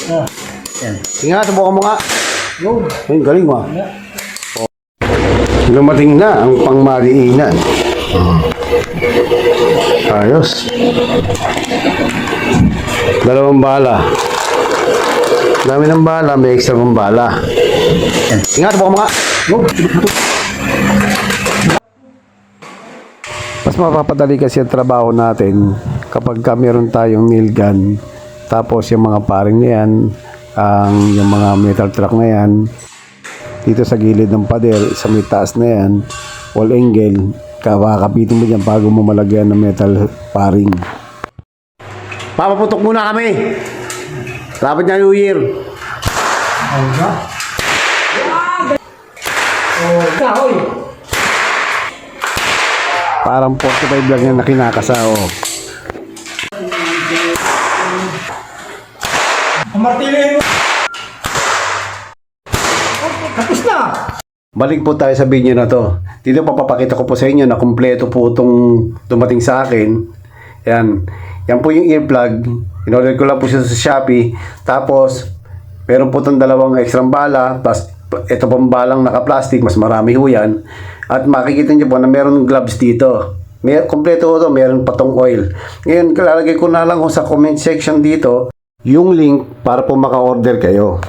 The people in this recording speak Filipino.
Yan. Sige nga, subukan mo nga. Yun. Ayun, galing mo. Lumating na ang pangmariinan. Ayos. Dalawang bala. Dami ng bala, may extra pang bala. Yan. Sige nga, subukan mo nga. Yun. Mas mapapadali kasi ang trabaho natin kapag meron tayong nail gun, tapos yung mga paring na yan, yung mga metal truck na yan, dito sa gilid ng pader, sa may taas na yan, wall angle, kakapitin mo dyan bago mo malagyan ng metal paring. Papaputok muna kami! Lapit na New Year! Oh, na. Oh, kahoy. Parang 45 lang yan na kinakasao. Martilyo mo. Tapos na. Balik po tayo sa video na to. Dito papapakita ko po sa inyo na kumpleto po itong dumating sa akin. Yan. Yan po yung earplug. In-order ko lang po siya sa Shopee. Tapos, meron po itong dalawang extra bala. Tapos, ito pong balang naka-plastic. Mas marami ho yan. At makikita nyo po na meron gloves dito. Kompleto ho ito. Meron patong oil. Ngayon, lalagay ko na lang ho sa comment section dito yung link para po maka-order kayo.